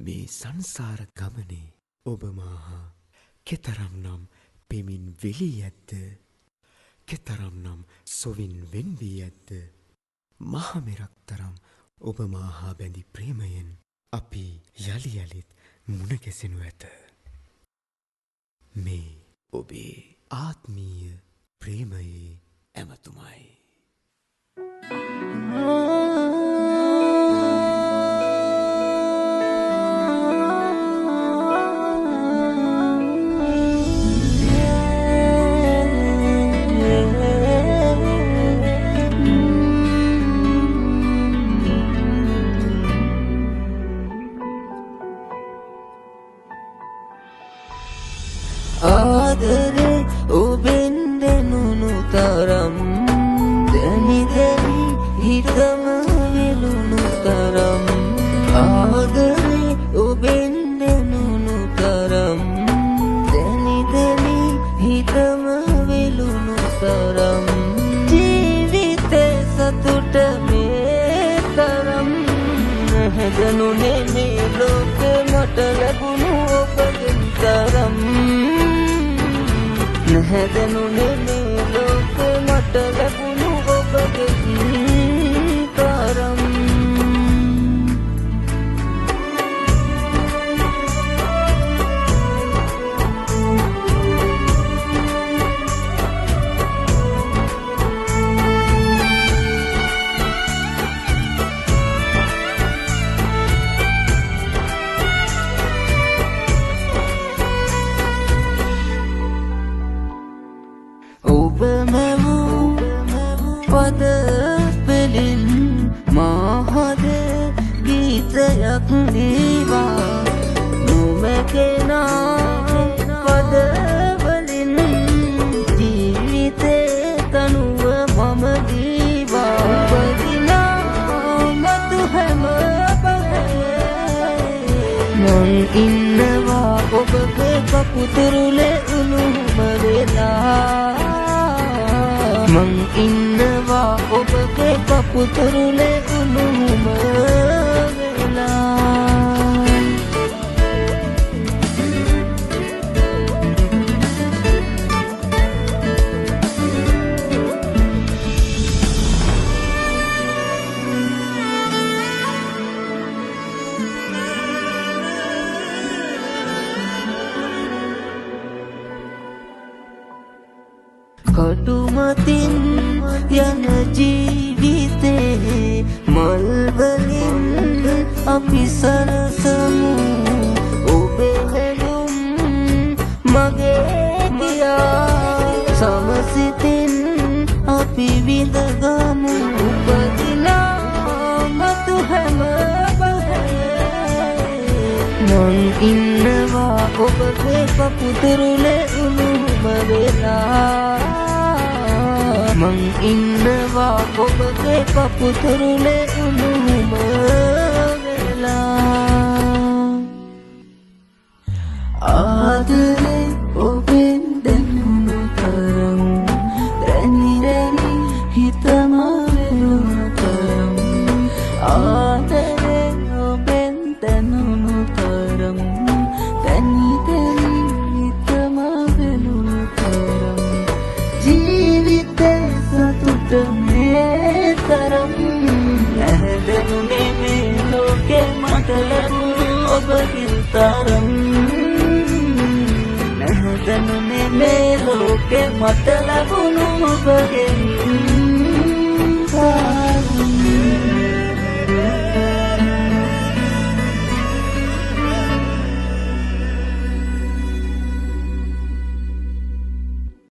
මේ සංසාර ගමනේ ඔබ මාහා කෙතරම්නම් පෙමින් වෙලී ඇද්ද, කෙතරම්නම් සොවින් වෙන් වී ඇද්ද. මහමෙරක් තරම් ඔබ මාහා බැඳි ප්‍රේමයෙන් අපි යලි යලිත් මුණ ගැසෙනු ඇත. මේ ඔබේ ආත්මීය ප්‍රේමයේ ඇමතුමයි. ආදරේ ඔබෙන් දෙනුණු තරම් දැනි දැනි හිතම වෙලුණු තරම්. ආදරේ ඔබෙන් දෙනුණු තරම් දැනි දැනි හිතම වෙලුණු තරම්. ජීවිතේ සතුට මේ තරම් නැහැදුනේ මේ ලෝකෙ මට ලැබුණු ඔබගෙන් තරම්. නැහැදුනේ මේ ලෝකෙ මට ලැබුණු ඔබගෙන් තරම්. පද පෙලින් මහද ගීතයක් දීවා නොමැකෙනා පද වලින් ජීවිතේ තනුව මම දීවා. උපදිනා මතු හැම පහේ මං ඉන්නවා ඔබගේ කපුතුරුලේ උණුහුම වෙලා. මං ඉන්නවා ඔබගේ කපුතුරුලේ උණුහුම වෙලා. කටුමතින් යන ජීවිතේ මල්වලින් අපි සරසමු. ඔබේ හැඟුම් මගේ කියා සමසිතින් අපි විඳගමු. උපදිනා මතු හැම පහේ මං ඉන්නවා ඔබගේ කපුතුරුලේ උණුහුම වෙලා. මං ඉන්නවා ඔබගේ කපුතුරුලේ උණුහුම වෙලා. ආදරේ ඔබෙන් දැනුණු තරම් දැනි දැනි හිතම වෙලුණු තරම්. ආදරේ ඔබෙන් දැනුණු තරම් දැනි දැනි හිතම වෙලුණු තරම්. ජීවිතේ සතුට මේ තරම් නැහැදුනේ මේ ලෝකෙ මට ලැබුණු ඔබගෙන් තරම්. නැහැදුනේ මේ ලෝකෙ මට ලැබුණු ඔබගෙන්